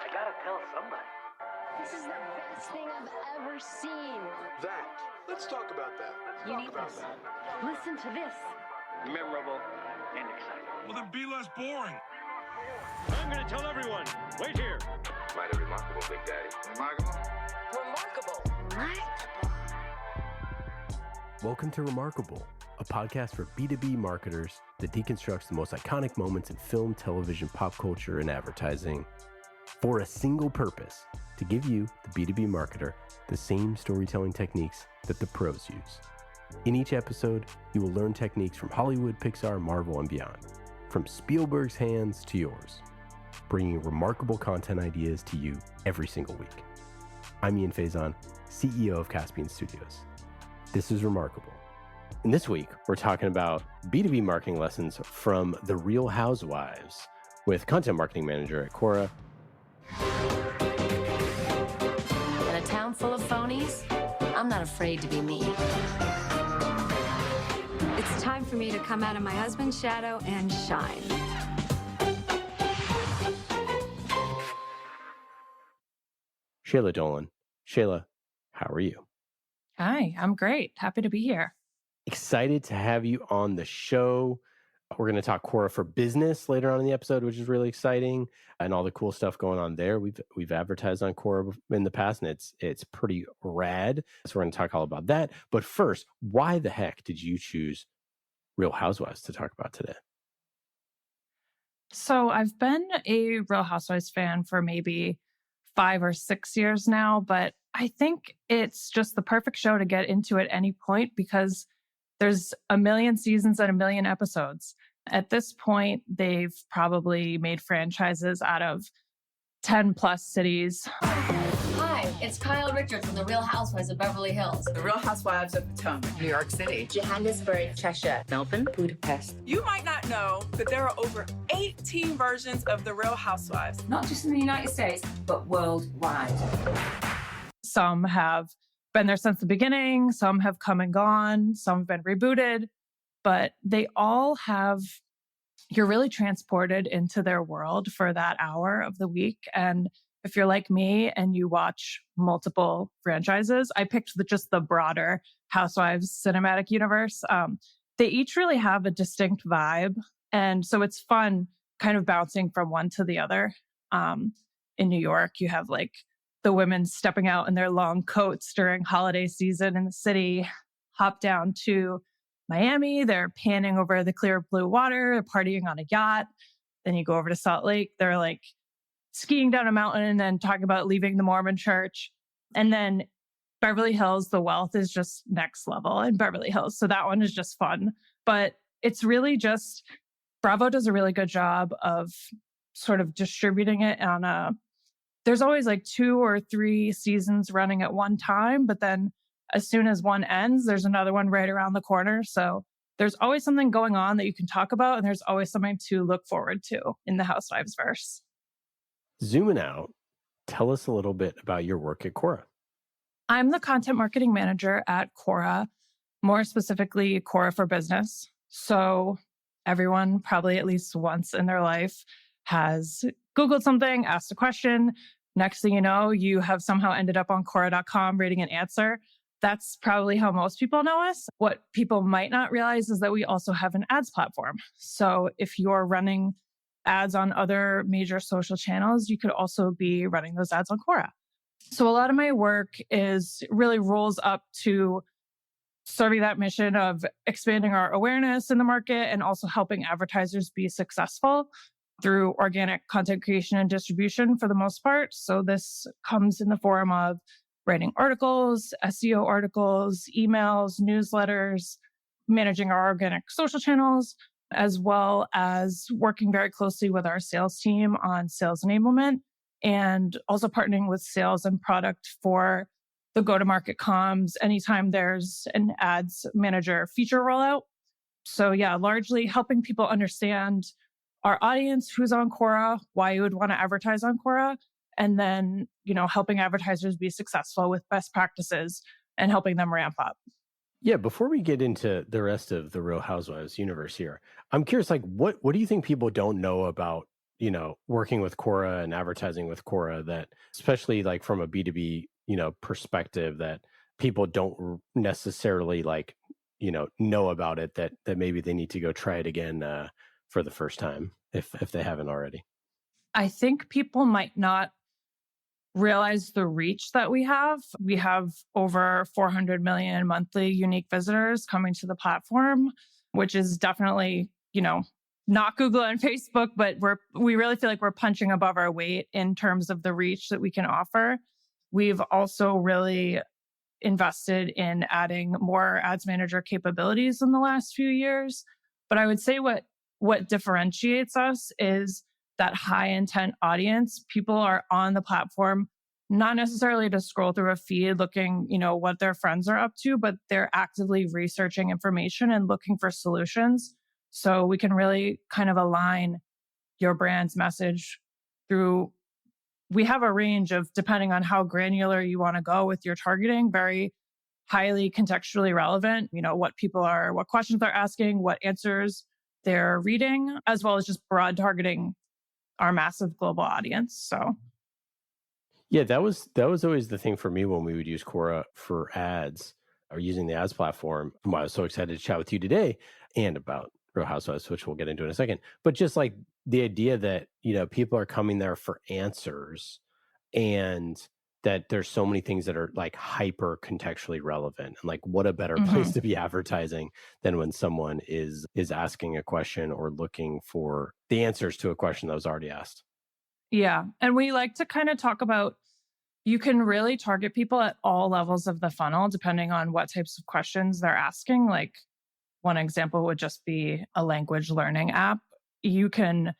I gotta tell somebody. This is the best thing I've ever seen. Let's talk about that. You need this. Listen to this. Memorable and exciting. Well, then be less boring. I'm going to tell everyone. Wait here. Mighty remarkable, Big Daddy. Remarkable. Welcome to Remarkable, a podcast for B2B marketers that deconstructs the most iconic moments in film, television, pop culture, and advertising for a single purpose: to give you, the B2B marketer, the same storytelling techniques that the pros use. In each episode, you will learn techniques from Hollywood, Pixar, Marvel, and beyond, from Spielberg's hands to yours, bringing remarkable content ideas to you every single week. I'm Ian Faison, CEO of Caspian Studios. This is Remarkable. And this week, we're talking about B2B marketing lessons from the Real Housewives with content marketing manager at Quora. In a town full of phonies, I'm not afraid to be me. It's time for me to come out of my husband's shadow and shine. Shelagh Dolan. Shelagh, how are you? Hi, I'm great. Happy to be here. Excited to have you on the show. We're going to talk Quora for Business later on in the episode, which is really exciting, and all the cool stuff going on there. We've advertised on Quora in the past, and it's pretty rad. So we're going to talk all about that. But first, why the heck did you choose Real Housewives to talk about today? So I've been a Real Housewives fan for maybe 5 or 6 years now, but I think it's just the perfect show to get into at any point because there's a million seasons and a million episodes. At this point, they've probably made franchises out of 10 plus cities. Hi, it's Kyle Richards from the Real Housewives of Beverly Hills. The Real Housewives of Potomac, New York City, Johannesburg, Cheshire, Melbourne, Budapest. You might not know that there are over 18 versions of the Real Housewives. Not just in the United States, but worldwide. Some have been there since the beginning, some have come and gone, some have been rebooted, but they all have, you're really transported into their world for that hour of the week. And if you're like me and you watch multiple franchises, I picked just the broader Housewives cinematic universe. They each really have a distinct vibe. And so it's fun kind of bouncing from one to the other. In New York, you have like the women stepping out in their long coats during holiday season in the city. Hop down to Miami, they're panning over the clear blue water, partying on a yacht. Then you go over to Salt Lake, they're like skiing down a mountain and then talking about leaving the Mormon church. And then Beverly Hills, the wealth is just next level in Beverly Hills. So that one is just fun. But it's really just, Bravo does a really good job of sort of distributing it on there's always like 2 or 3 seasons running at one time, but then as soon as one ends, there's another one right around the corner. So there's always something going on that you can talk about, and there's always something to look forward to in the Housewives verse. Zooming out, tell us a little bit about your work at Quora. I'm the content marketing manager at Quora, more specifically Quora for Business. So everyone probably at least once in their life has Googled something, asked a question. Next thing you know, you have somehow ended up on Quora.com reading an answer. That's probably how most people know us. What people might not realize is that we also have an ads platform. So if you're running ads on other major social channels, you could also be running those ads on Quora. So a lot of my work really rolls up to serving that mission of expanding our awareness in the market and also helping advertisers be successful through organic content creation and distribution for the most part. So this comes in the form of writing articles, SEO articles, emails, newsletters, managing our organic social channels, as well as working very closely with our sales team on sales enablement and also partnering with sales and product for the go-to-market comms anytime there's an ads manager feature rollout. So yeah, largely helping people understand our audience, who's on Quora, why you would want to advertise on Quora, and then, helping advertisers be successful with best practices and helping them ramp up. Yeah, before we get into the rest of the Real Housewives universe here, I'm curious, what do you think people don't know about working with Quora and advertising with Quora, that especially like from a B2B, perspective, that people don't necessarily know about it, that maybe they need to go try it again for the first time if they haven't already? I think people might not realize the reach that we have. We have over 400 million monthly unique visitors coming to the platform, which is definitely, not Google and Facebook, but we really feel like we're punching above our weight in terms of the reach that we can offer. We've also really invested in adding more ads manager capabilities in the last few years. But I would say what differentiates us is that high intent audience. People are on the platform, not necessarily to scroll through a feed looking, what their friends are up to, but they're actively researching information and looking for solutions. So we can really kind of align your brand's message through. We have a range of, depending on how granular you want to go with your targeting, very highly contextually relevant, what questions they're asking, what answers they're reading, as well as just broad targeting our massive global audience. So yeah, that was always the thing for me when we would use Quora for ads or using the ads platform. Why I was so excited to chat with you today and about Real Housewives, which we'll get into in a second. But just like the idea that, people are coming there for answers, and that there's so many things that are like hyper contextually relevant. And like, what a better place to be advertising than when someone is asking a question or looking for the answers to a question that was already asked. Yeah. And we like to kind of talk about, you can really target people at all levels of the funnel, depending on what types of questions they're asking. Like, one example would just be a language learning app. You can,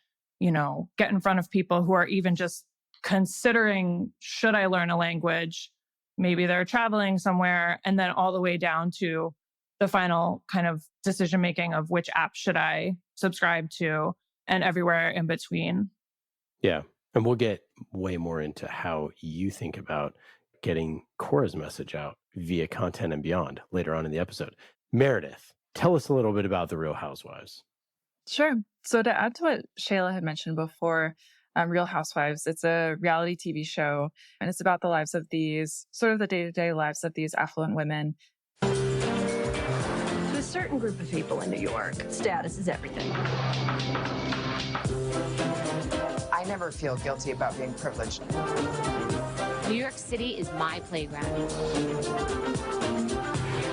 get in front of people who are even just considering, should I learn a language? Maybe they're traveling somewhere, and then all the way down to the final kind of decision making of which app should I subscribe to, and everywhere in between. Yeah. And we'll get way more into how you think about getting Quora's message out via content and beyond later on in the episode. Meredith, tell us a little bit about the Real Housewives. Sure. So to add to what Shelagh had mentioned before, Real Housewives, it's a reality TV show, and it's about the lives of these, sort of the day-to-day lives of these affluent women. To a certain group of people in New York, status is everything. I never feel guilty about being privileged. New York City is my playground.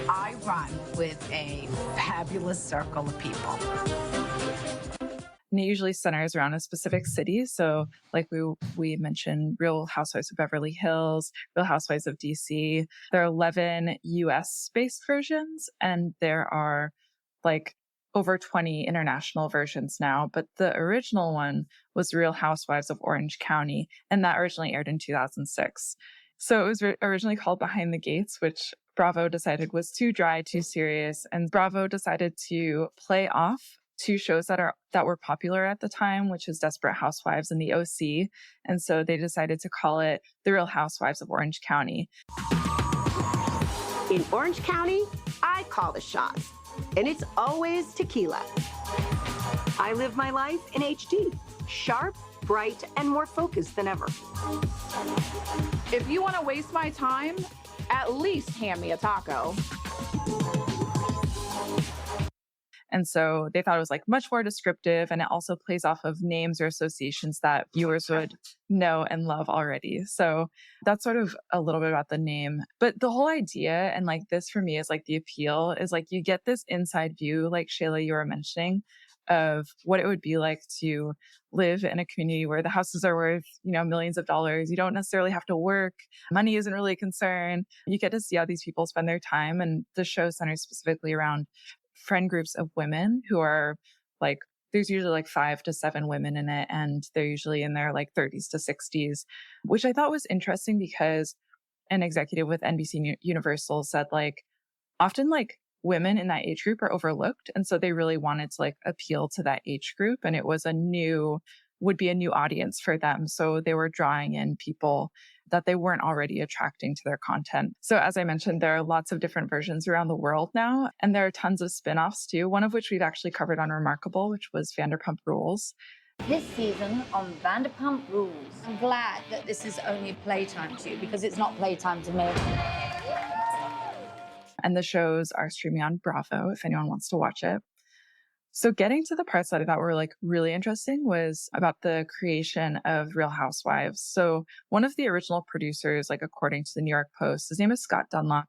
I run with a fabulous circle of people. And it usually centers around a specific city. So like we mentioned, Real Housewives of Beverly Hills, Real Housewives of DC. There are 11 US-based versions, and there are like over 20 international versions now. But the original one was Real Housewives of Orange County, and that originally aired in 2006. So it was originally called Behind the Gates, which Bravo decided was too dry, too serious. And Bravo decided to play off two shows that were popular at the time, which is Desperate Housewives and The OC. And so they decided to call it The Real Housewives of Orange County. In Orange County, I call the shots, and it's always tequila. I live my life in HD, sharp, bright, and more focused than ever. If you want to waste my time, at least hand me a taco. And so they thought it was like much more descriptive, and it also plays off of names or associations that viewers would know and love already. So that's sort of a little bit about the name. But the whole idea, and like this for me is like the appeal, is like you get this inside view, like Shelagh, you were mentioning, of what it would be like to live in a community where the houses are worth, millions of dollars. You don't necessarily have to work. Money isn't really a concern. You get to see how these people spend their time. And the show centers specifically around friend groups of women who are like, there's usually like 5 to 7 women in it, and they're usually in their like 30s to 60s, which I thought was interesting because an executive with NBC Universal said like, often like women in that age group are overlooked. And so they really wanted to like appeal to that age group. And it was would be a new audience for them. So they were drawing in people that they weren't already attracting to their content. So as I mentioned, there are lots of different versions around the world now, and there are tons of spin-offs too, one of which we've actually covered on Remarkable, which was Vanderpump Rules. This season on Vanderpump Rules. I'm glad that this is only playtime to you because it's not playtime to me. And the shows are streaming on Bravo if anyone wants to watch it. So getting to the parts that I thought were like really interesting was about the creation of Real Housewives. So one of the original producers, like according to the New York Post, his name is Scott Dunlop.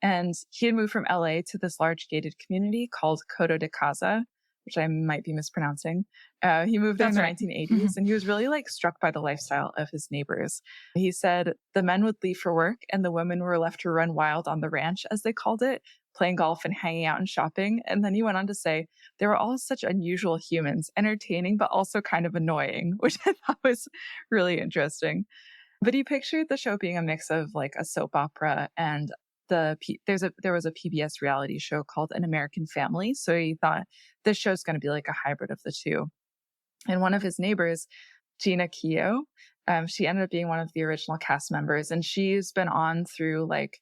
And he had moved from LA to this large gated community called Coto de Casa, which I might be mispronouncing. He moved there in the 1980s, and he was really like struck by the lifestyle of his neighbors. He said the men would leave for work and the women were left to run wild on the ranch, as they called it, playing golf and hanging out and shopping. And then he went on to say they were all such unusual humans, entertaining, but also kind of annoying, which I thought was really interesting. But he pictured the show being a mix of like a soap opera and there was a PBS reality show called An American Family. So he thought this show's going to be like a hybrid of the two. And one of his neighbors, Gina Keogh, she ended up being one of the original cast members. And she's been on through like,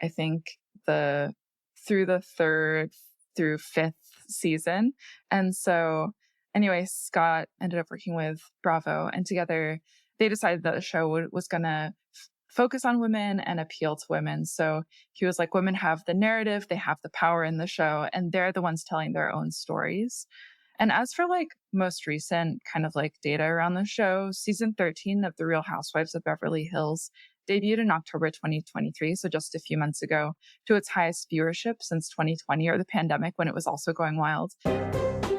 I think through the third through fifth season. And so anyway, Scott ended up working with Bravo, and together they decided that the show was going to focus on women and appeal to women. So he was like, women have the narrative, they have the power in the show, and they're the ones telling their own stories. And as for like most recent kind of like data around the show, season 13 of The Real Housewives of Beverly Hills debuted in October 2023, so just a few months ago, to its highest viewership since 2020 or the pandemic when it was also going wild.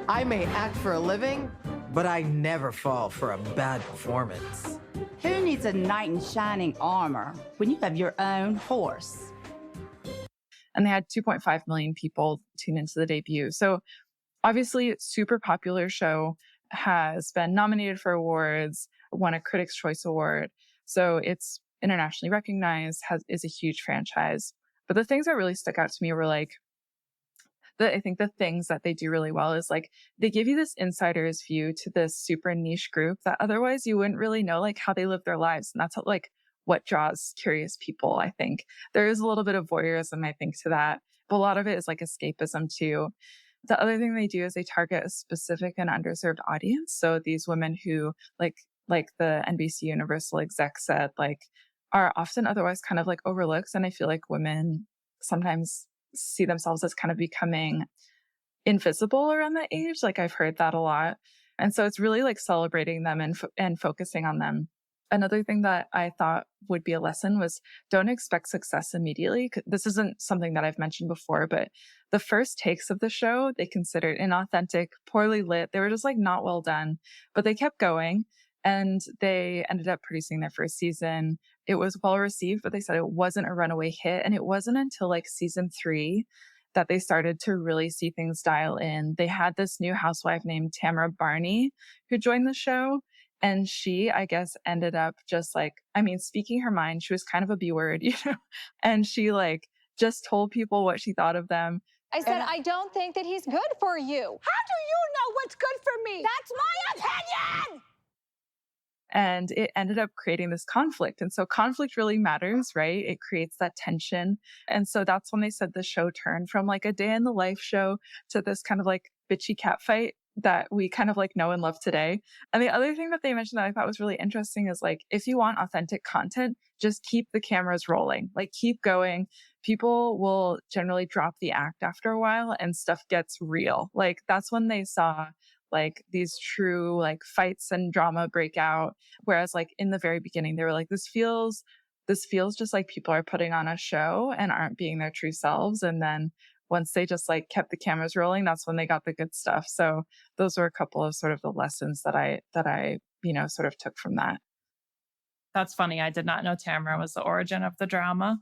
I may act for a living, but I never fall for a bad performance. Who needs a knight in shining armor when you have your own horse? And they had 2.5 million people tune into the debut. So obviously, super popular show, has been nominated for awards, won a Critics' Choice Award. So it's internationally recognized, is a huge franchise. But the things that really stuck out to me were like, I think the things that they do really well is like they give you this insider's view to this super niche group that otherwise you wouldn't really know like how they live their lives. And that's what draws curious people, I think. There is a little bit of voyeurism, I think, to that. But a lot of it is like escapism too. The other thing they do is they target a specific and underserved audience. So these women who like the NBC Universal exec said, like are often otherwise kind of like overlooked. And I feel like women sometimes see themselves as kind of becoming invisible around that age. Like I've heard that a lot. And so it's really like celebrating them and focusing on them. Another thing that I thought would be a lesson was don't expect success immediately. This isn't something that I've mentioned before, but the first takes of the show, they considered inauthentic, poorly lit. They were just like not well done, but they kept going and they ended up producing their first season. It was well received, but they said it wasn't a runaway hit. And it wasn't until like season 3 that they started to really see things dial in. They had this new housewife named Tamara Barney who joined the show. And she, I guess, ended up just like, I mean, speaking her mind. She was kind of a B word, you know, and she like just told people what she thought of them. I said, I don't think that he's good for you. How do you know what's good for me? That's my opinion! And it ended up creating this conflict. And so conflict really matters, right? It creates that tension. And so that's when they said the show turned from like a day in the life show to this kind of like bitchy cat fight that we kind of like know and love today. And the other thing that they mentioned that I thought was really interesting is like, if you want authentic content, just keep the cameras rolling, like keep going. People will generally drop the act after a while and stuff gets real. Like that's when they saw like these true like fights and drama break out. Whereas like in the very beginning, they were like, this feels just like people are putting on a show and aren't being their true selves. And then once they just like kept the cameras rolling, that's when they got the good stuff. So those were a couple of sort of the lessons that I, you know, sort of took from that. That's funny. I did not know Tamara was the origin of the drama.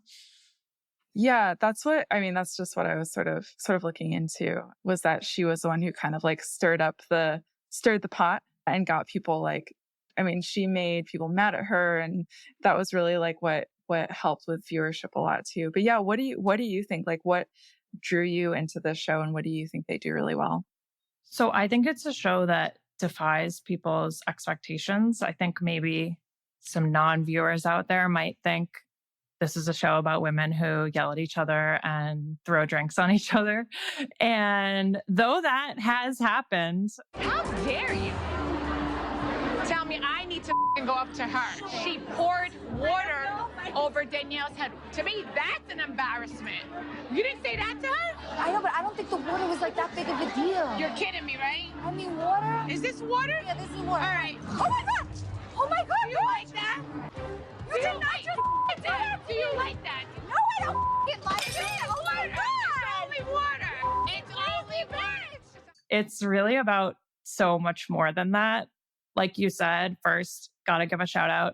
Yeah, that's just what I was sort of looking into, was that she was the one who kind of like stirred the pot and got people like, I mean, she made people mad at her. And that was really like what helped with viewership a lot too. But yeah, what do you think? Like what drew you into the show and what do you think they do really well? So I think it's a show that defies people's expectations. I think maybe some non-viewers out there might think this is a show about women who yell at each other and throw drinks on each other. And though that has happened... How dare you? can go up to her. She poured water over Danielle's head. To me, that's an embarrassment. You didn't say that to her? I know, but I don't think the water was like that big of a deal. You're kidding me, right? I mean, water? Is this water? Yeah, this is water. All right. Oh my God! Oh my God! Do you like that? You did not just do that. Do you like that? No, I don't like it. Oh my God! It's only water. It's only water. It's really about so much more than that. Like you said, first, gotta give a shout out.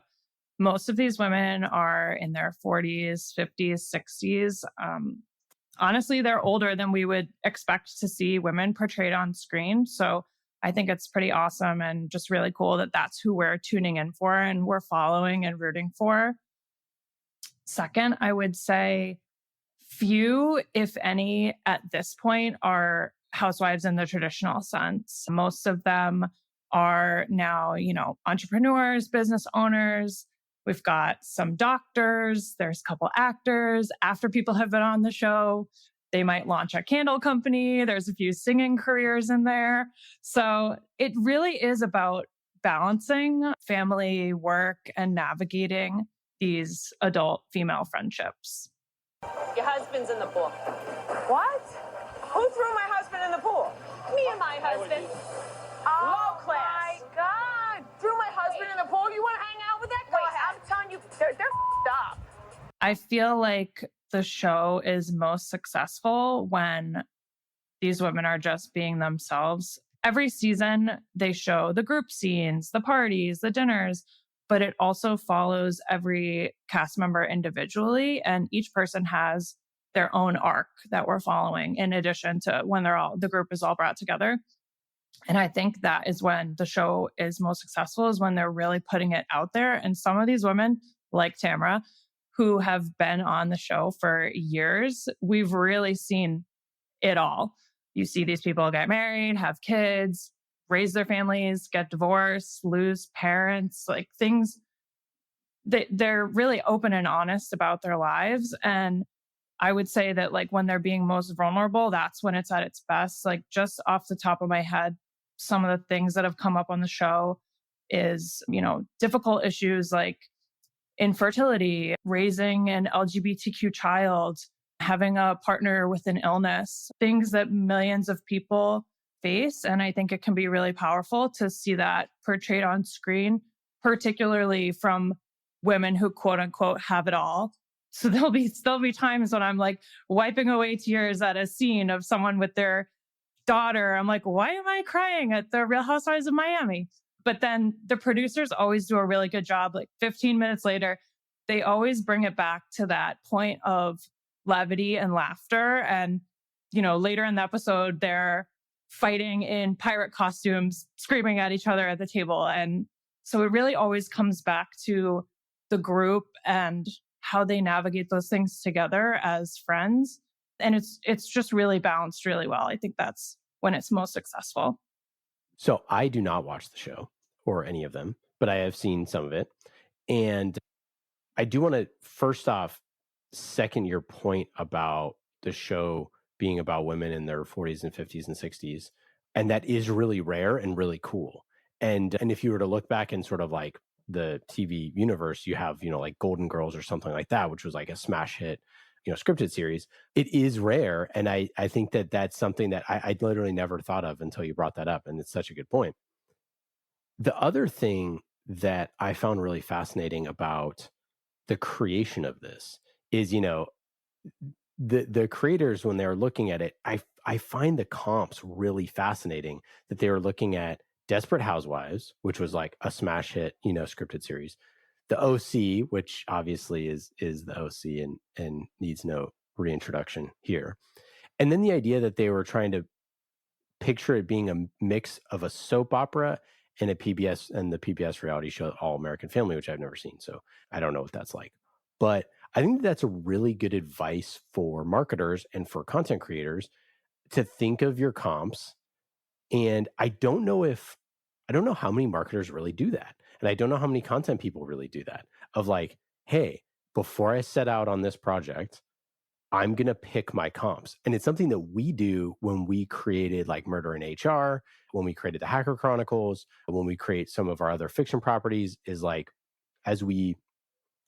Most of these women are in their 40s, 50s, 60s. Honestly, they're older than we would expect to see women portrayed on screen. So I think it's pretty awesome and just really cool that that's who we're tuning in for and we're following and rooting for. Second, I would say few, if any, at this point are housewives in the traditional sense. Most of them are now, entrepreneurs, business owners. We've got some doctors, there's a couple actors. After people have been on the show, they might launch a candle company. There's a few singing careers in there. So it really is about balancing family, work, and navigating these adult female friendships. Your husband's in the pool. What? Who threw my husband in the pool? Me and my husband. Oh, low class. My God. Threw my husband in the pool? You want to hang out with that guy? I'm telling you, they're f***ed up. I feel like the show is most successful when these women are just being themselves. Every season, they show the group scenes, the parties, the dinners, but it also follows every cast member individually, and each person has their own arc that we're following in addition to when the group is all brought together. And I think that is when the show is most successful, is when they're really putting it out there. And some of these women, like Tamara, who have been on the show for years, we've really seen it all. You see these people get married, have kids, raise their families, get divorced, lose parents, like things. They're really open and honest about their lives. And I would say that like when they're being most vulnerable, that's when it's at its best. Like just off the top of my head, some of the things that have come up on the show is, difficult issues like infertility, raising an LGBTQ child, having a partner with an illness, things that millions of people face. And I think it can be really powerful to see that portrayed on screen, particularly from women who quote unquote have it all. So there'll be times when I'm like wiping away tears at a scene of someone with their daughter. I'm like, why am I crying at the Real Housewives of Miami? But then the producers always do a really good job. Like 15 minutes later, they always bring it back to that point of levity and laughter. And, later in the episode, they're fighting in pirate costumes, screaming at each other at the table. And so it really always comes back to the group and how they navigate those things together as friends. And it's just really balanced really well. I think that's when it's most successful. So I do not watch the show or any of them, but I have seen some of it. And I do want to first off second your point about the show being about women in their 40s and 50s and 60s. And that is really rare and really cool. And if you were to look back in sort of like the TV universe, you have, like Golden Girls or something like that, which was like a smash hit, scripted series. It is rare. And I think that that's something that I literally never thought of until you brought that up. And it's such a good point. The other thing that I found really fascinating about the creation of this is, the creators, when they're looking at it, I find the comps really fascinating that they were looking at Desperate Housewives, which was like a smash hit, scripted series. The OC, which obviously is the OC and needs no reintroduction here. And then the idea that they were trying to picture it being a mix of a soap opera and the PBS reality show, All American Family, which I've never seen. So I don't know what that's like. But I think that's a really good advice for marketers and for content creators to think of your comps. And I don't know how many marketers really do that. And I don't know how many content people really do that of like, hey, before I set out on this project, I'm going to pick my comps. And it's something that we do when we created like Murder in HR, when we created the Hacker Chronicles, when we create some of our other fiction properties, is like, as we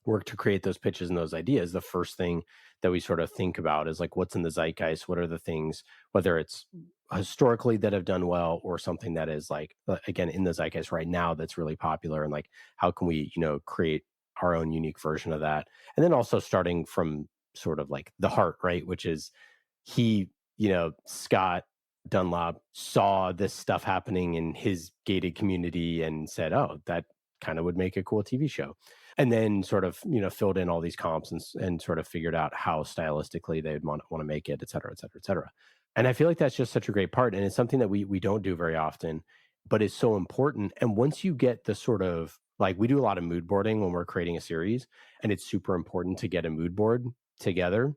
work to create those pitches and those ideas, the first thing that we sort of think about is like, what's in the zeitgeist? What are the things, whether it's historically that have done well or something that is like, again, in the zeitgeist right now that's really popular, and like, how can we, create our own unique version of that? And then also starting from sort of like the heart, right? Which is Scott Dunlop saw this stuff happening in his gated community and said, oh, that kind of would make a cool TV show. And then sort of, filled in all these comps and sort of figured out how stylistically they'd want to make it, et cetera, et cetera, et cetera. And I feel like that's just such a great part. And it's something that we don't do very often, but it's so important. And once you get the sort of, like, we do a lot of mood boarding when we're creating a series, and it's super important to get a mood board together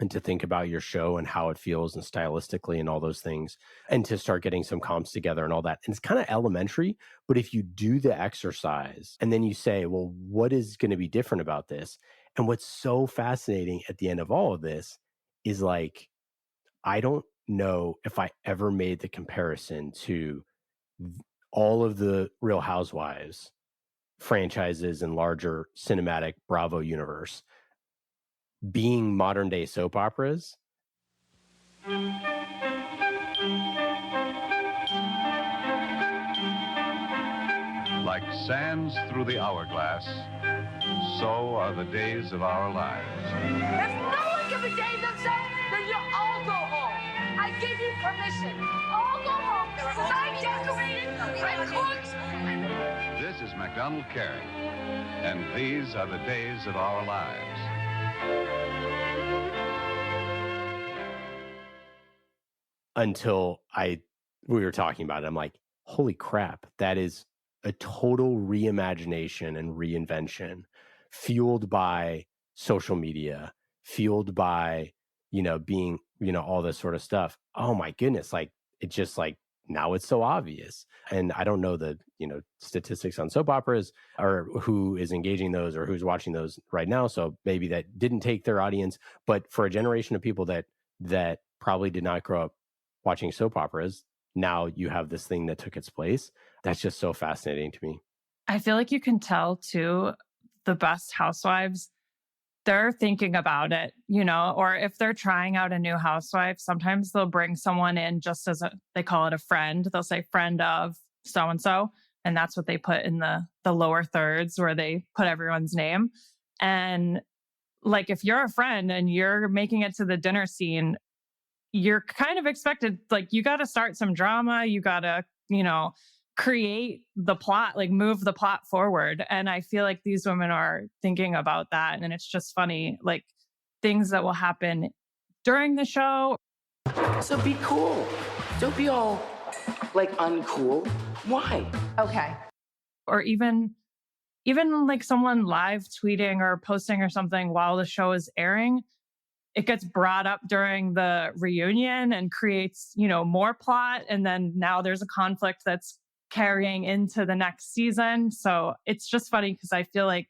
and to think about your show and how it feels and stylistically and all those things, and to start getting some comps together and all that. And it's kind of elementary, but if you do the exercise and then you say, well, what is going to be different about this? And what's so fascinating at the end of all of this is like, I don't know if I ever made the comparison to all of the Real Housewives franchises and larger cinematic Bravo universe being modern day soap operas. Like sands through the hourglass, so are the days of our lives. If no one can behave themselves, then you all go home. I give you permission. All go home. Because I decorated, I cooked. This is MacDonald Carey, and these are the days of our lives. Until we were talking about it, I'm like, holy crap, that is a total reimagination and reinvention, fueled by social media, fueled by, being, all this sort of stuff. Oh my goodness. Like, it just like, now it's so obvious. And I don't know the, statistics on soap operas or who is engaging those or who's watching those right now. So maybe that didn't take their audience, but for a generation of people that probably did not grow up watching soap operas, now you have this thing that took its place. That's just so fascinating to me. I feel like you can tell too, the best housewives, they're thinking about it, or if they're trying out a new housewife, sometimes they'll bring someone in just as they call it a friend. They'll say friend of so-and-so. And that's what they put in the lower thirds where they put everyone's name. And like, if you're a friend and you're making it to the dinner scene, you're kind of expected, like, you got to start some drama. You got to, create the plot, like move the plot forward. And I feel like these women are thinking about that. And it's just funny, like things that will happen during the show. So be cool. Don't be all like uncool. Why? Okay. Or even like someone live tweeting or posting or something while the show is airing, it gets brought up during the reunion and creates, more plot. And then now there's a conflict that's carrying into the next season. So it's just funny because I feel like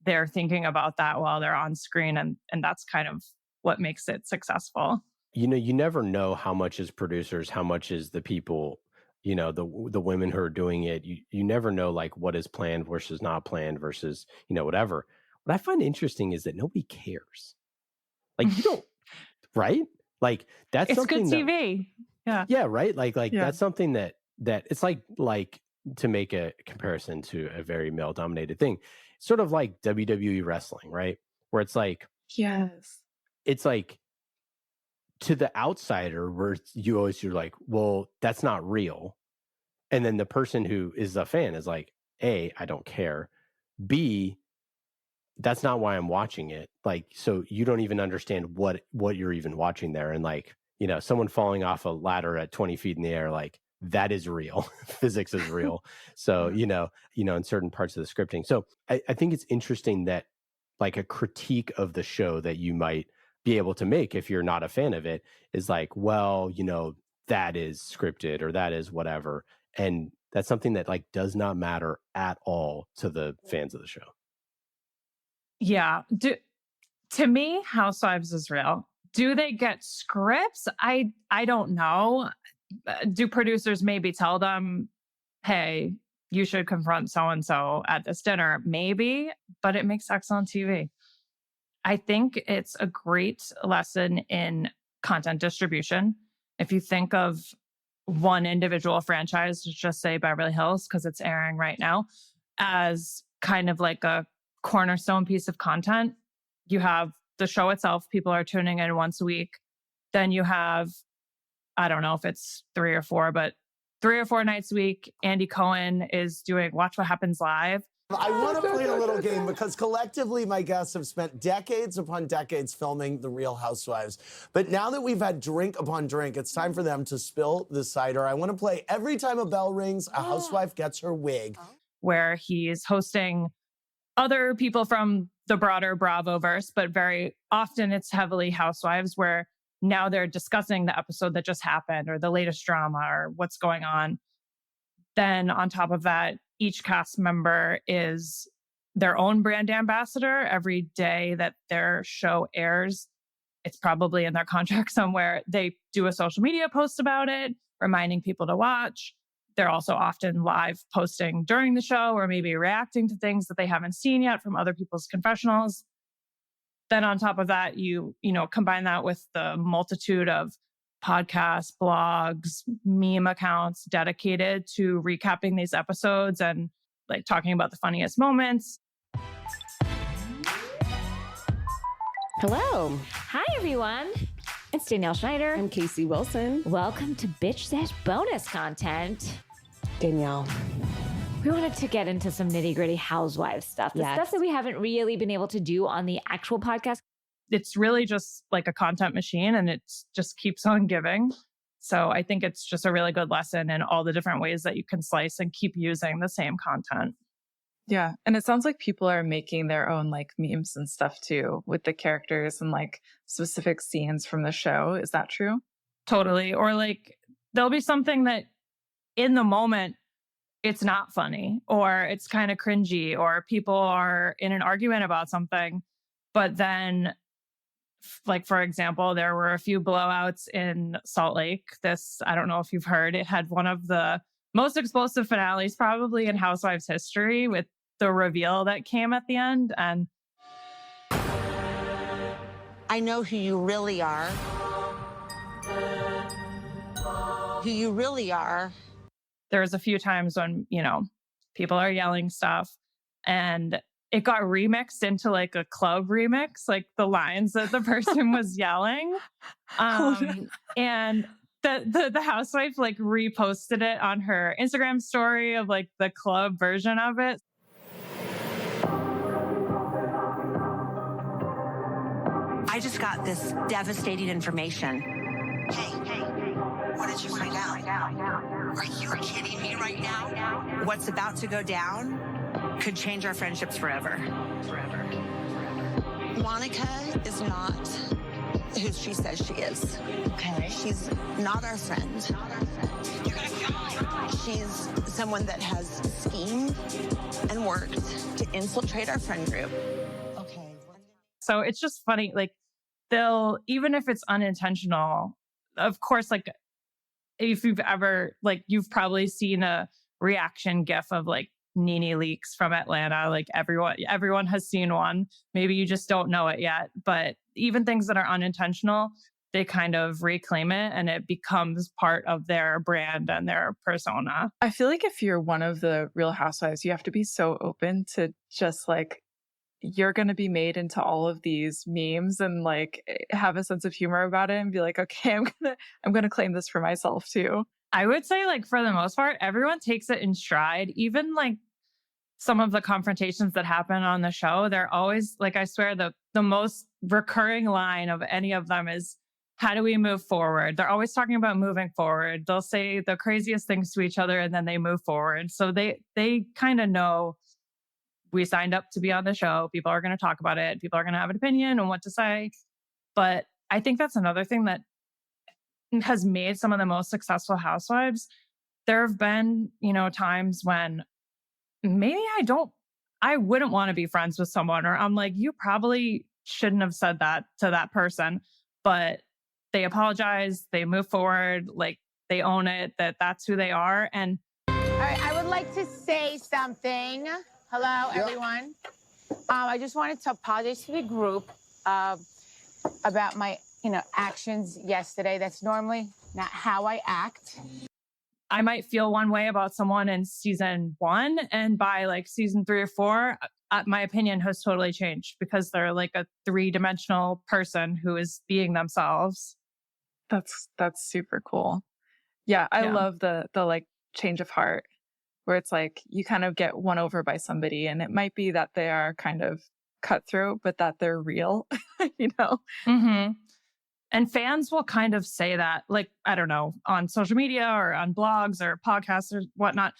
they're thinking about that while they're on screen. And that's kind of what makes it successful. You never know how much is producers, how much is the people, the women who are doing it. You never know like what is planned versus not planned versus, whatever. What I find interesting is that nobody cares. Like, you don't, right? Like, that's it's something good TV. Yeah, right? Like yeah. That's something that it's like to make a comparison to a very male-dominated thing, sort of like WWE wrestling, right? Where it's like, yes, it's like, to the outsider, where you're like, well, that's not real. And then the person who is a fan is like, A, I don't care. B, that's not why I'm watching it. Like, so you don't even understand what you're even watching there. And like, someone falling off a ladder at 20 feet in the air, like, that is real. Physics is real. So, in certain parts of the scripting. So I think it's interesting that like a critique of the show that you might be able to make if you're not a fan of it is like, well, that is scripted or that is whatever. And that's something that like does not matter at all to the fans of the show. Yeah. To me, Housewives is real. Do they get scripts? I don't know. Do producers maybe tell them, hey, you should confront so-and-so at this dinner? Maybe, but it makes excellent TV. I think it's a great lesson in content distribution. If you think of one individual franchise, just say Beverly Hills, because it's airing right now, as kind of like a cornerstone piece of content, you have the show itself. People are tuning in once a week. Then you have, I don't know if it's 3 or 4, but 3 or 4 nights a week, Andy Cohen is doing Watch What Happens Live. I want to play a little game because collectively my guests have spent decades upon decades filming The Real Housewives. But now that we've had drink upon drink, it's time for them to spill the cider. I want to play Every Time a Bell Rings, a housewife gets her wig. Where he's hosting other people from the broader Bravoverse, but very often it's heavily housewives, where now they're discussing the episode that just happened or the latest drama or what's going on. Then on top of that, each cast member is their own brand ambassador. Every day that their show airs, it's probably in their contract somewhere, they do a social media post about it, reminding people to watch. They're also often live posting during the show or maybe reacting to things that they haven't seen yet from other people's confessionals. Then on top of that, you combine that with the multitude of podcasts, blogs, meme accounts dedicated to recapping these episodes and like talking about the funniest moments. Hello. Hi, everyone. It's Danielle Schneider. I'm Casey Wilson. Welcome to Bitch Sesh bonus content. Danielle. We wanted to get into some nitty-gritty housewives stuff. The stuff that we haven't really been able to do on the actual podcast. It's really just like a content machine and it just keeps on giving. So I think it's just a really good lesson in all the different ways that you can slice and keep using the same content. Yeah. And it sounds like people are making their own like memes and stuff too with the characters and like specific scenes from the show. Is that true? Totally. Or like there'll be something that in the moment, it's not funny or it's kind of cringy or people are in an argument about something. But then, like, for example, there were a few blowouts in Salt Lake. This, I don't know if you've heard, it had one of the most explosive finales probably in Housewives history with the reveal that came at the end. And I know who you really are. Who you really are. There was a few times when, people are yelling stuff and it got remixed into like a club remix, like the lines that the person was yelling. And the housewife like reposted it on her Instagram story of like the club version of it. I just got this devastating information. Hey, what did you find out? Are you kidding me right now? What's about to go down could change our friendships forever. Monica is not who she says she is. Okay. She's not our friend. She's someone that has schemed and worked to infiltrate our friend group. Okay. So it's just funny, like they'll, even if it's unintentional, of course, like if you've ever, like you've probably seen a reaction gif of like Nene Leakes from Atlanta. Like everyone has seen one. Maybe you just don't know it yet. But even things that are unintentional, they kind of reclaim it and it becomes part of their brand and their persona. I feel like if you're one of the Real Housewives, you have to be so open to just like, you're going to be made into all of these memes and like have a sense of humor about it and be like, okay, I'm going to claim this for myself too. I would say like for the most part, everyone takes it in stride. Even like some of the confrontations that happen on the show, they're always like, I swear the most recurring line of any of them is, how do we move forward? They're always talking about moving forward. They'll say the craziest things to each other and then they move forward. So they kind of know we signed up to be on the show. People are going to talk about it. People are going to have an opinion on what to say. But I think that's another thing that has made some of the most successful housewives. There have been, times when maybe I wouldn't want to be friends with someone, or I'm like, you probably shouldn't have said that to that person, but they apologize, they move forward, like they own it, that's who they are. And all right, I would like to say something. Hello, everyone. I just wanted to apologize to the group about my, actions yesterday. That's normally not how I act. I might feel one way about someone in season 1, and by like season 3 or 4, my opinion has totally changed because they're like a 3-dimensional person who is being themselves. That's super cool. Yeah, I love the like change of heart where it's like you kind of get won over by somebody, and it might be that they are kind of cutthroat, but that they're real, Mm-hmm. And fans will kind of say that, like, I don't know, on social media or on blogs or podcasts or whatnot,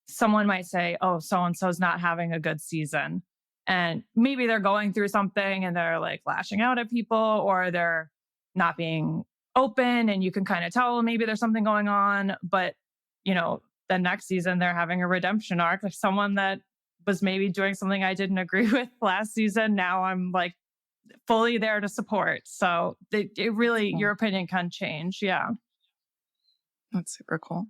someone might say, oh, so-and-so's not having a good season. And maybe they're going through something and they're like lashing out at people, or they're not being open, and you can kind of tell maybe there's something going on. But, the next season they're having a redemption arc, like someone that was maybe doing something I didn't agree with last season. Now I'm like fully there to support. So it really, your opinion can change. Yeah. That's super cool.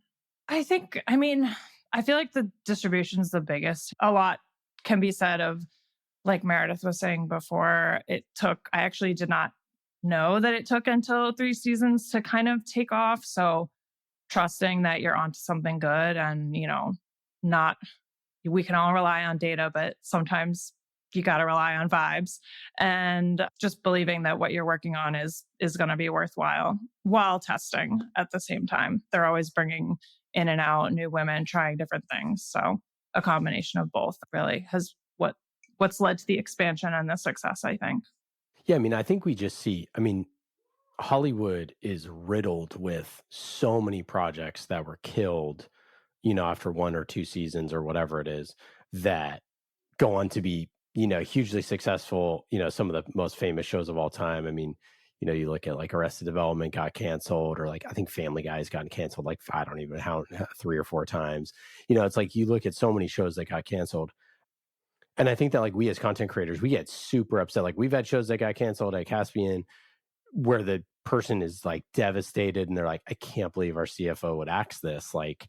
I feel like the distribution is the biggest. A lot can be said of, like Meredith was saying before, I actually did not know that it took until 3 seasons to kind of take off. So trusting that you're onto something good, and, we can all rely on data, but sometimes you got to rely on vibes, and just believing that what you're working on is going to be worthwhile while testing at the same time. They're always bringing in and out new women, trying different things. So a combination of both really has what's led to the expansion and the success, I think. Yeah, I think we just see, Hollywood is riddled with so many projects that were killed, after 1 or 2 seasons or whatever it is, that go on to be, hugely successful, some of the most famous shows of all time. You look at like Arrested Development got canceled, or like I think Family Guy's gotten canceled, like I don't even know how 3 or 4 times. It's like you look at so many shows that got canceled. And I think that like we as content creators, we get super upset. Like we've had shows that got canceled at Caspian where the person is like devastated and they're like, I can't believe our CFO would axe this. Like,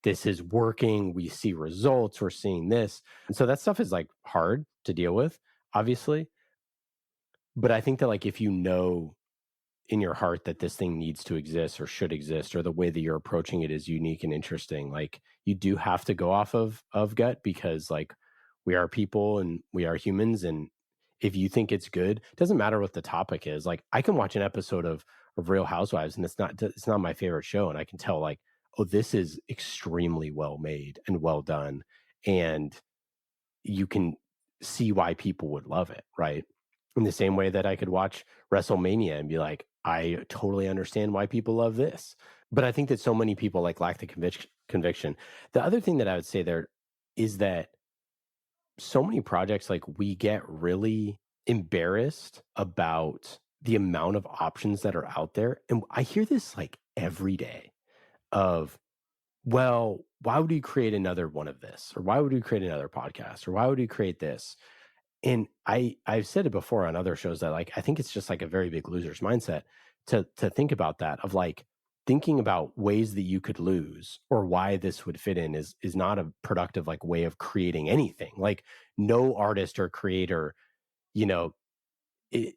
this is working. We see results. We're seeing this. And so that stuff is like hard to deal with, obviously. But I think that like if you know in your heart that this thing needs to exist or should exist, or the way that you're approaching it is unique and interesting, like you do have to go off of gut, because like we are people and we are humans. And if you think it's good, it doesn't matter what the topic is. Like I can watch an episode of Real Housewives and it's not my favorite show, and I can tell like, oh, this is extremely well made and well done, and you can see why people would love it, right? In the same way that I could watch WrestleMania and be like, I totally understand why people love this. But I think that so many people like lack the conviction. The other thing that I would say there is that so many projects, like we get really embarrassed about the amount of options that are out there. And I hear this like every day of, well, why would you create another one of this? Or why would you create another podcast? Or why would you create this? And I've said it before on other shows that like, I think it's just like a very big loser's mindset to think about that, of like thinking about ways that you could lose or why this would fit in is not a productive like way of creating anything. Like no artist or creator, it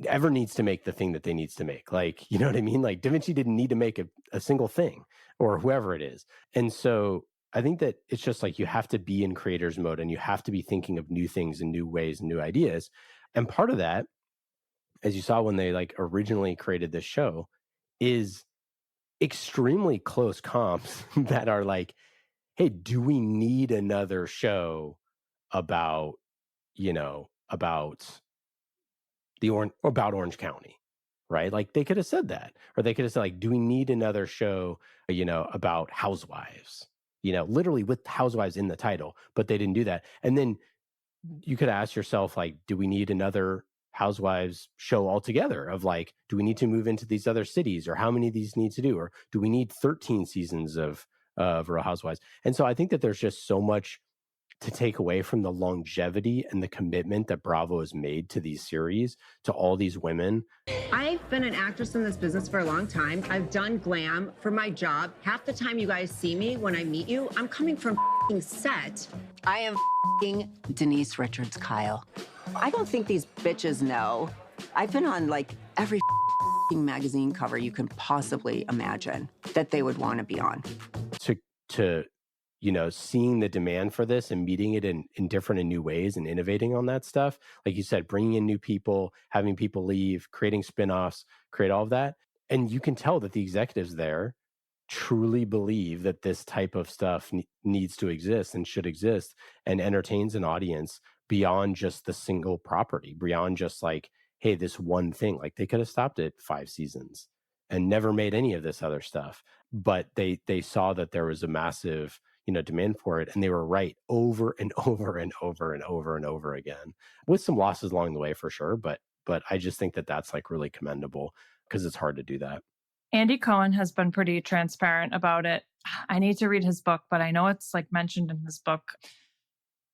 ever needs to make the thing that they needs to make. Like, you know what I mean? Like Da Vinci didn't need to make a single thing, or whoever it is. And so I think that it's just like you have to be in creator's mode, and you have to be thinking of new things and new ways and new ideas. And part of that, as you saw when they like originally created this show, is extremely close comps that are like, hey, do we need another show about Orange County, right? Like they could have said that, or they could have said like, do we need another show, about housewives, literally with housewives in the title, but they didn't do that. And then you could ask yourself, like, do we need another housewives show altogether, of like, do we need to move into these other cities, or how many of these need to do, or do we need 13 seasons of Real Housewives? And so I think that there's just so much to take away from the longevity and the commitment that Bravo has made to these series, to all these women. I've been an actress in this business for a long time. I've done glam for my job. Half the time you guys see me when I meet you, I'm coming from set. I am Denise Richards Kyle. I don't think these bitches know. I've been on like every magazine cover you can possibly imagine that they would want to be on. To seeing the demand for this and meeting it in different and new ways and innovating on that stuff. Like you said, bringing in new people, having people leave, creating spinoffs, create all of that. And you can tell that the executives there truly believe that this type of stuff needs to exist and should exist and entertains an audience beyond just the single property, beyond just like, hey, this one thing. Like they could have stopped at 5 seasons and never made any of this other stuff. But they saw that there was a massive demand for it, and they were right over and over and over and over and over again, with some losses along the way for sure. But I just think that that's like really commendable because it's hard to do that. Andy Cohen has been pretty transparent about it. I need to read his book, but I know it's like mentioned in his book.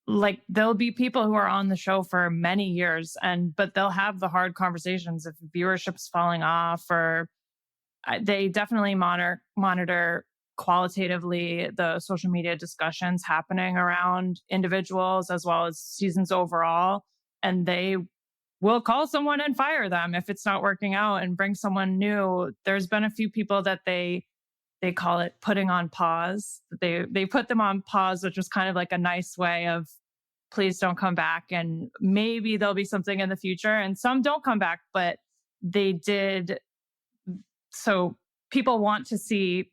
Like there'll be people who are on the show for many years, but they'll have the hard conversations if viewership's falling off, or they definitely monitor qualitatively the social media discussions happening around individuals as well as seasons overall. And they will call someone and fire them if it's not working out and bring someone new. There's been a few people that they call it putting on pause. They put them on pause, which was kind of like a nice way of please don't come back. And maybe there'll be something in the future. And some don't come back, but they did. So people want to see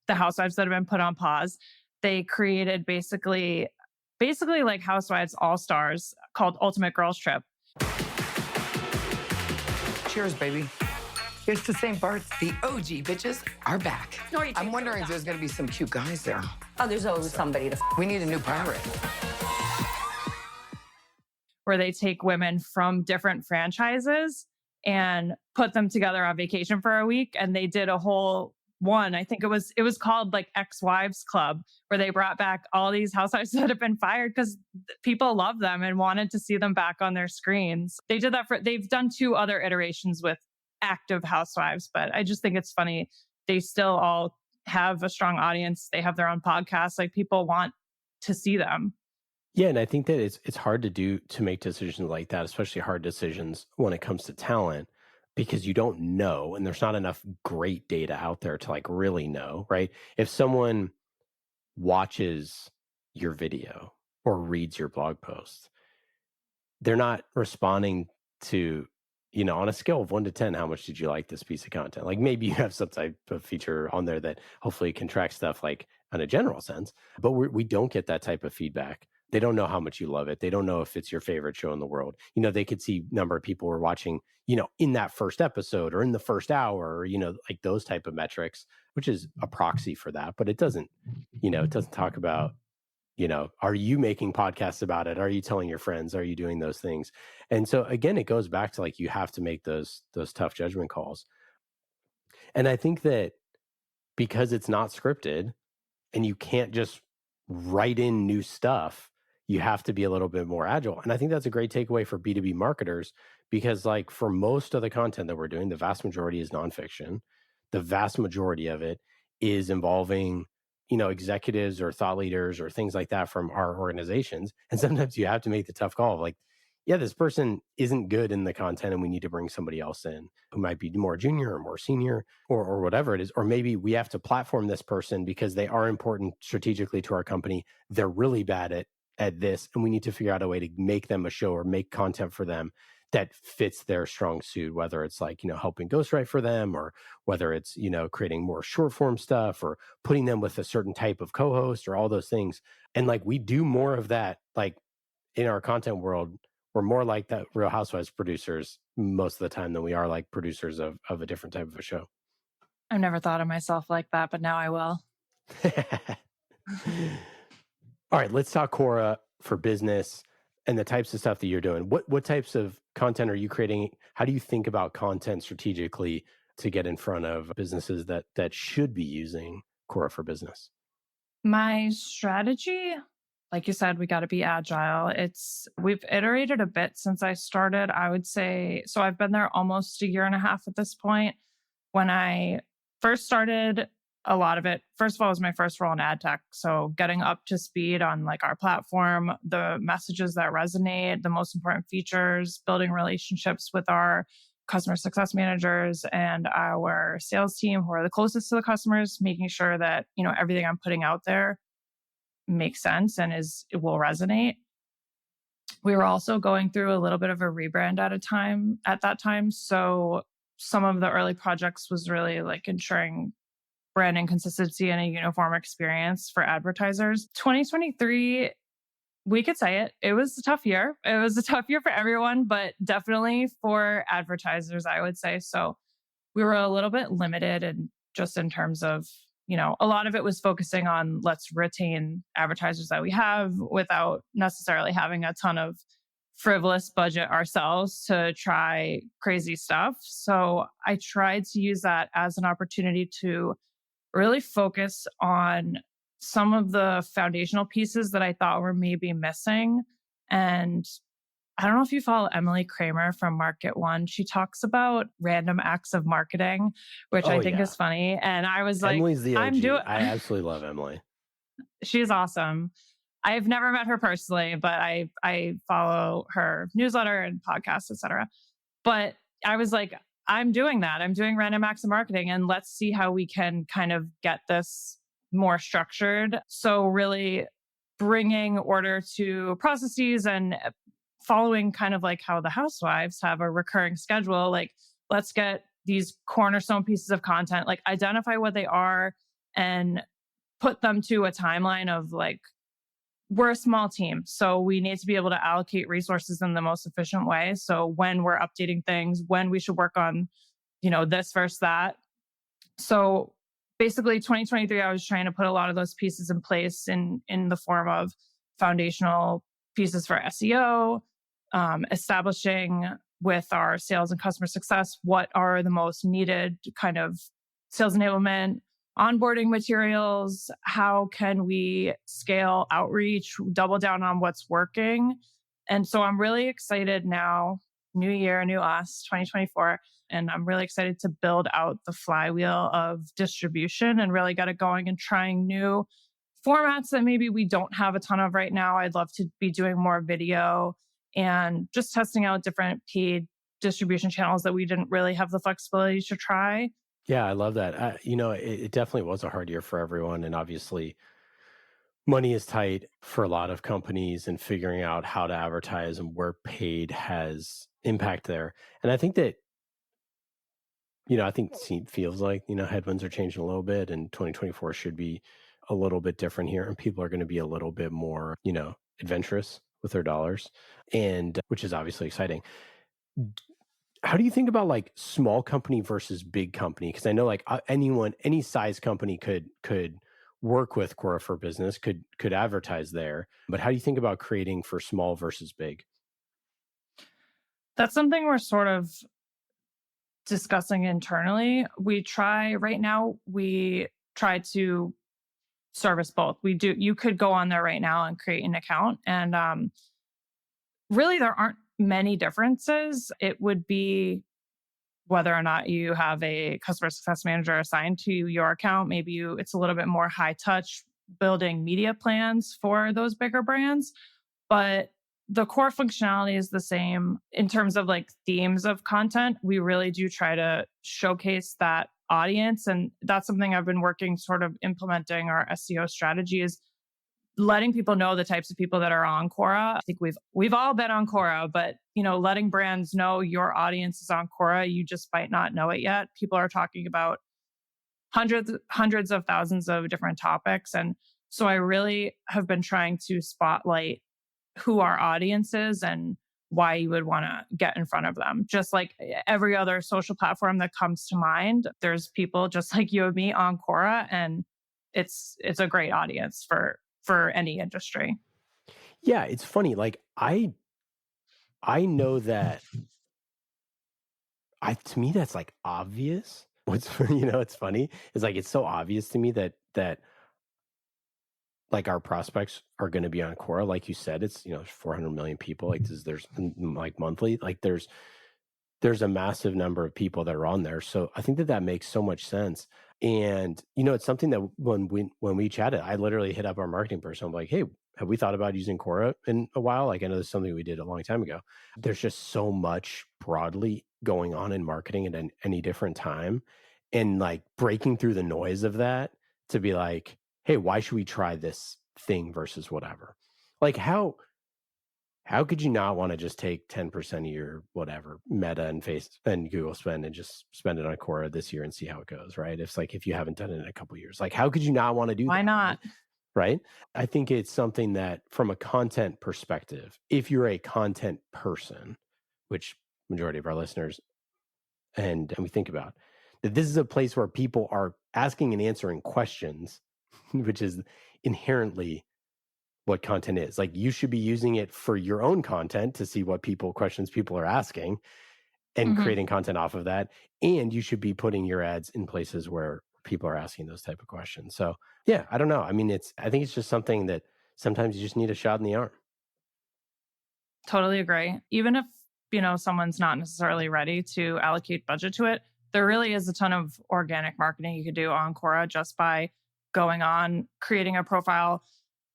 the housewives that have been put on pause. They created basically like Housewives All-Stars called Ultimate Girls Trip. Cheers, baby. Here's to St. Bart's. The OG bitches are back. I'm wondering if there's going to be some cute guys there. Oh, there's always somebody to We need a new pirate. Where they take women from different franchises and put them together on vacation for a week. And they did a whole one. I think it was called like Ex-Wives Club, where they brought back all these housewives that have been fired because people love them and wanted to see them back on their screens. They did that they've done 2 other iterations with active housewives, but I just think it's funny. They still all have a strong audience. They have their own podcasts. Like people want to see them. Yeah, and I think that it's hard to make decisions like that, especially hard decisions when it comes to talent, because you don't know, and there's not enough great data out there to like really know, right? If someone watches your video or reads your blog post, they're not responding to, on a scale of 1 to 10, how much did you like this piece of content? Like maybe you have some type of feature on there that hopefully can track stuff like in a general sense, but we don't get that type of feedback. They don't know how much you love it. They don't know if it's your favorite show in the world. They could see number of people who are watching, in that first episode or in the first hour, or, like those type of metrics, which is a proxy for that. But it doesn't talk about, are you making podcasts about it? Are you telling your friends? Are you doing those things? And so again, it goes back to like, you have to make those tough judgment calls. And I think that because it's not scripted and you can't just write in new stuff, you have to be a little bit more agile. And I think that's a great takeaway for B2B marketers, because like for most of the content that we're doing, the vast majority is nonfiction. The vast majority of it is involving, executives or thought leaders or things like that from our organizations. And sometimes you have to make the tough call of like, yeah, this person isn't good in the content and we need to bring somebody else in who might be more junior or more senior or whatever it is. Or maybe we have to platform this person because they are important strategically to our company. They're really bad at this, and we need to figure out a way to make them a show or make content for them that fits their strong suit, whether it's like, helping ghostwrite for them, or whether it's, creating more short form stuff or putting them with a certain type of co-host or all those things. And like, we do more of that, like in our content world, we're more like that Real Housewives producers most of the time than we are like producers of a different type of a show. I've never thought of myself like that, but now I will. All right, let's talk Quora for business and the types of stuff that you're doing. What types of content are you creating? How do you think about content strategically to get in front of businesses that should be using Quora for business? My strategy, like you said, we got to be agile. We've iterated a bit since I started. I would say, so I've been there almost a year and a half at this point. When I first started, a lot of it, first of all, was my first role in ad tech. So getting up to speed on like our platform, the messages that resonate, the most important features, building relationships with our customer success managers and our sales team who are the closest to the customers, making sure that, everything I'm putting out there makes sense and it will resonate. We were also going through a little bit of a rebrand at that time. So some of the early projects was really like ensuring branding consistency and a uniform experience for advertisers. 2023, we could say it was a tough year. It was a tough year for everyone, but definitely for advertisers, I would say. So we were a little bit limited and just in terms of, a lot of it was focusing on let's retain advertisers that we have without necessarily having a ton of frivolous budget ourselves to try crazy stuff. So I tried to use that as an opportunity to really focus on some of the foundational pieces that I thought were maybe missing. And I don't know if you follow Emily Kramer from Market One. She talks about random acts of marketing, which I think is funny. And I was like, Emily's the OG. I absolutely love Emily. She's awesome. I've never met her personally, but I follow her newsletter and podcasts, etc. But I was like, I'm doing that. I'm doing random acts of marketing, and let's see how we can kind of get this more structured. So really bringing order to processes and following kind of like how the Housewives have a recurring schedule. Like, let's get these cornerstone pieces of content, like identify what they are and put them to a timeline of like, we're a small team, so we need to be able to allocate resources in the most efficient way. So when we're updating things, when we should work on, this versus that. So basically 2023, I was trying to put a lot of those pieces in place in the form of foundational pieces for SEO, establishing with our sales and customer success what are the most needed kind of sales enablement, onboarding materials, how can we scale outreach, double down on what's working. And so I'm really excited now, new year, new us, 2024. And I'm really excited to build out the flywheel of distribution and really get it going and trying new formats that maybe we don't have a ton of right now. I'd love to be doing more video and just testing out different paid distribution channels that we didn't really have the flexibility to try. Yeah, I love that. It definitely was a hard year for everyone. And obviously, money is tight for a lot of companies, and figuring out how to advertise and where paid has impact there. And I think that, it feels like, headwinds are changing a little bit, and 2024 should be a little bit different here. And people are going to be a little bit more, adventurous with their dollars, and which is obviously exciting. How do you think about like small company versus big company? Because I know like any size company could work with Quora for Business, could advertise there. But how do you think about creating for small versus big? That's something we're sort of discussing internally. We try to service both. You could go on there right now and create an account. And really there aren't many differences. It would be whether or not you have a customer success manager assigned to your account. Maybe it's a little bit more high touch, building media plans for those bigger brands. But the core functionality is the same in terms of like themes of content. We really do try to showcase that audience. And that's something I've been working sort of implementing our SEO strategy is letting people know the types of people that are on Quora. I think we've all been on Quora, but letting brands know your audience is on Quora. You just might not know it yet. People are talking about hundreds of thousands of different topics. And so I really have been trying to spotlight who our audience is and why you would want to get in front of them. Just like every other social platform that comes to mind, there's people just like you and me on Quora, and it's a great audience for any industry. Yeah, it's funny. Like I know that to me that's like obvious. What's it's funny. It's like it's so obvious to me that like our prospects are going to be on Quora. Like you said, it's, 400 million people. Like there's like monthly, like there's a massive number of people that are on there. So I think that makes so much sense. And, it's something that when we chatted, I literally hit up our marketing person. I'm like, hey, have we thought about using Quora in a while? Like, I know this is something we did a long time ago. There's just so much broadly going on in marketing at any different time. And like breaking through the noise of that to be like, hey, why should we try this thing versus whatever? Like how could you not want to just take 10% of your whatever Meta and Facebook and Google spend and just spend it on Quora this year and see how it goes, right? If you haven't done it in a couple of years, like how could you not want to do that? Why not? Right? I think it's something that from a content perspective, if you're a content person, which majority of our listeners and we think about, that this is a place where people are asking and answering questions, which is inherently what content is. Like you should be using it for your own content to see what questions people are asking and creating content off of that. And you should be putting your ads in places where people are asking those type of questions. So yeah, I don't know. I mean, I think it's just something that sometimes you just need a shot in the arm. Totally agree. Even if, someone's not necessarily ready to allocate budget to it, there really is a ton of organic marketing you could do on Quora just by going on, creating a profile.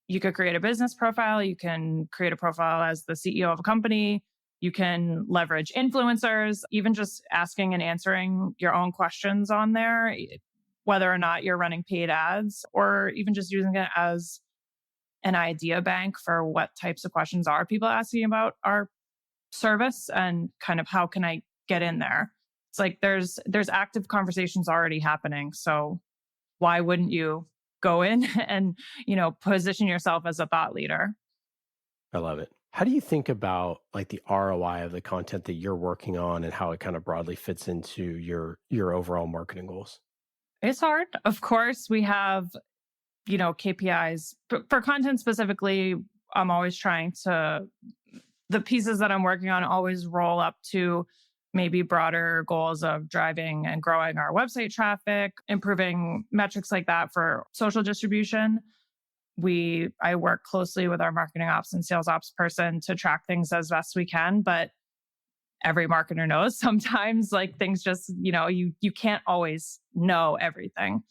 You could create a business profile. You can create a profile as the CEO of a company. You can leverage influencers, even just asking and answering your own questions on there, whether or not you're running paid ads, or even just using it as an idea bank for what types of questions are people asking about our service and kind of how can I get in there. It's like there's active conversations already happening. So why wouldn't you go in and, position yourself as a thought leader? I love it. How do you think about like the ROI of the content that you're working on and how it kind of broadly fits into your overall marketing goals? It's hard. Of course, we have, KPIs. For content specifically, I'm always trying to, the pieces that I'm working on always roll up to maybe broader goals of driving and growing our website traffic, improving metrics like that for social distribution. I work closely with our marketing ops and sales ops person to track things as best we can, but every marketer knows sometimes like things just, you can't always know everything.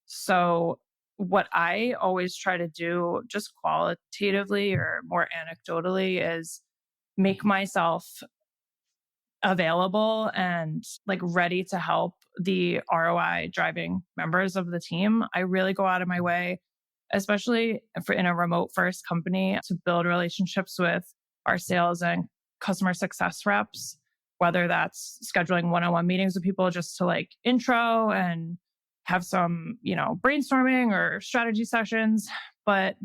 So what I always try to do just qualitatively or more anecdotally is make myself available and like ready to help the ROI driving members of the team. I really go out of my way, especially in a remote first company, to build relationships with our sales and customer success reps, whether that's scheduling one-on-one meetings with people just to like intro and have some, brainstorming or strategy sessions, but,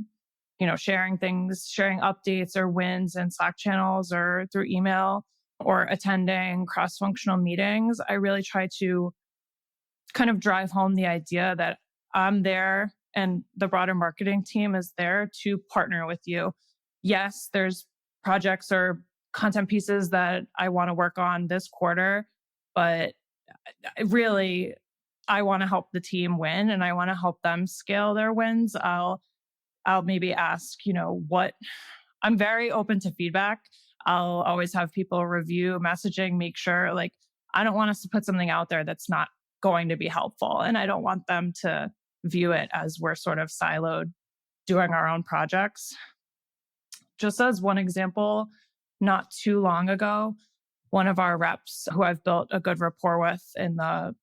sharing things, sharing updates or wins in Slack channels or through email or attending cross-functional meetings. I really try to kind of drive home the idea that I'm there and the broader marketing team is there to partner with you. Yes, there's projects or content pieces that I want to work on this quarter, but really, I want to help the team win and I want to help them scale their wins. I'll maybe ask, what I'm very open to feedback. I'll always have people review messaging, make sure I don't want us to put something out there that's not going to be helpful. And I don't want them to view it as we're sort of siloed doing our own projects. Just as one example, not too long ago, one of our reps who I've built a good rapport with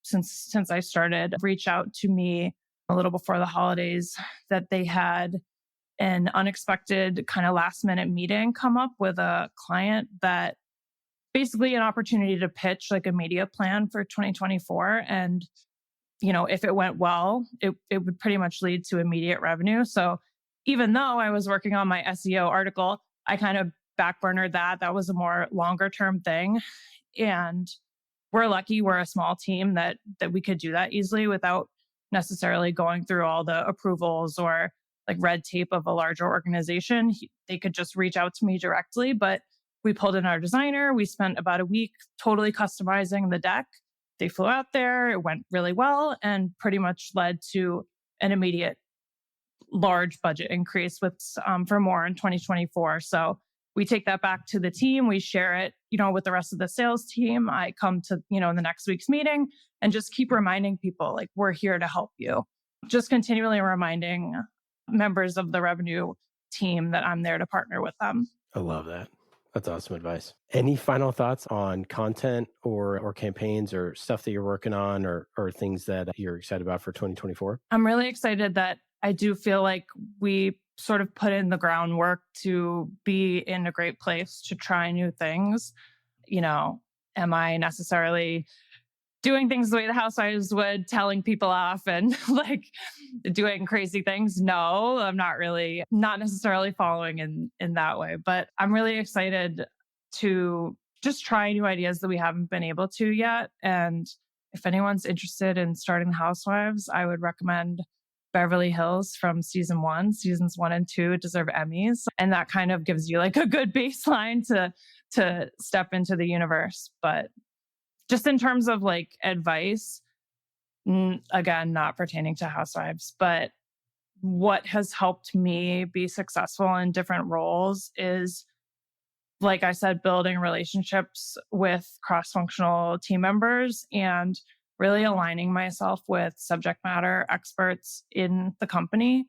since I started reached out to me a little before the holidays that they had an unexpected kind of last minute meeting come up with a client that basically an opportunity to pitch like a media plan for 2024. And, if it went well, it would pretty much lead to immediate revenue. So even though I was working on my SEO article, I kind of backburnered that. That was a more longer term thing. And we're lucky we're a small team that we could do that easily without necessarily going through all the approvals or like red tape of a larger organization. They could just reach out to me directly, but we pulled in our designer. We spent about a week totally customizing the deck. They flew out there. It went really well and pretty much led to an immediate large budget increase with for more in 2024. So we take that back to the team. We share it, with the rest of the sales team. I come to, in the next week's meeting and just keep reminding people, like, we're here to help you. Just continually reminding members of the revenue team that I'm there to partner with them. I love that. That's awesome advice. Any final thoughts on content or campaigns or stuff that you're working on or things that you're excited about for 2024? I'm really excited that I do feel like we sort of put in the groundwork to be in a great place to try new things. Am I necessarily doing things the way the Housewives would, telling people off and like doing crazy things? No, I'm not necessarily following in that way, but I'm really excited to just try new ideas that we haven't been able to yet. And if anyone's interested in starting the Housewives, I would recommend Beverly Hills from season 1. Seasons 1 and 2 deserve Emmys. And that kind of gives you like a good baseline to step into the universe. But just in terms of like advice, again, not pertaining to Housewives, but what has helped me be successful in different roles is, like I said, building relationships with cross-functional team members and really aligning myself with subject matter experts in the company.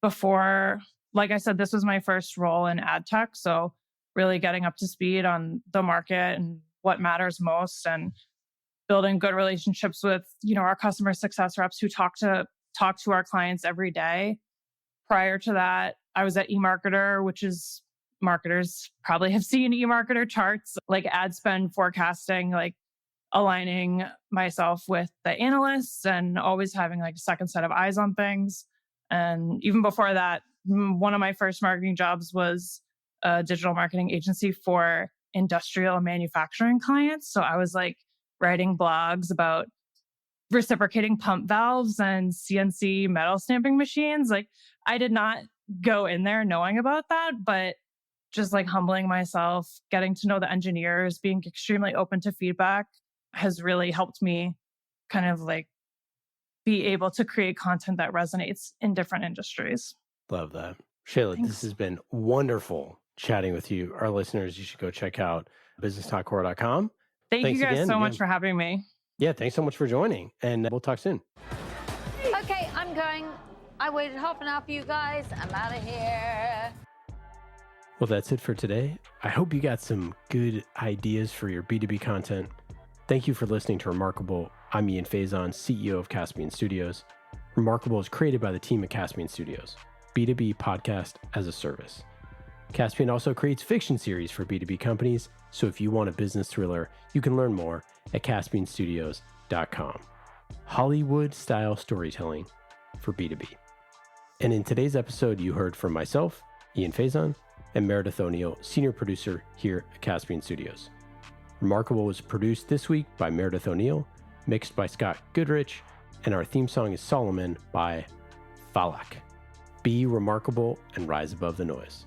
Before, like I said, this was my first role in ad tech. So really getting up to speed on the market and what matters most, and building good relationships with, our customer success reps who talk to our clients every day. Prior to that, I was at eMarketer, which is, marketers probably have seen eMarketer charts, like ad spend forecasting, like aligning myself with the analysts and always having like a second set of eyes on things. And even before that, one of my first marketing jobs was a digital marketing agency for industrial and manufacturing clients. So I was like writing blogs about reciprocating pump valves and CNC metal stamping machines. Like, I did not go in there knowing about that, but just like humbling myself, getting to know the engineers, being extremely open to feedback has really helped me kind of like be able to create content that resonates in different industries. Love that. Shelagh, This has been wonderful chatting with you. Our listeners, you should go check out businesstalkquora.com. Thanks you guys again. So much for having me. Yeah, thanks so much for joining, and we'll talk soon. Okay, I'm going. I waited half an hour for you guys. I'm out of here. Well, that's it for today. I hope you got some good ideas for your B2B content. Thank you for listening to Remarkable. I'm Ian Faison, CEO of Caspian Studios. Remarkable is created by the team at Caspian Studios, B2B podcast as a service. Caspian also creates fiction series for B2B companies, so if you want a business thriller, you can learn more at caspianstudios.com. Hollywood-style storytelling for B2B. And in today's episode, you heard from myself, Ian Faison, and Meredith O'Neill, senior producer here at Caspian Studios. Remarkable was produced this week by Meredith O'Neill, mixed by Scott Goodrich, and our theme song is Solomon by Falak. Be remarkable and rise above the noise.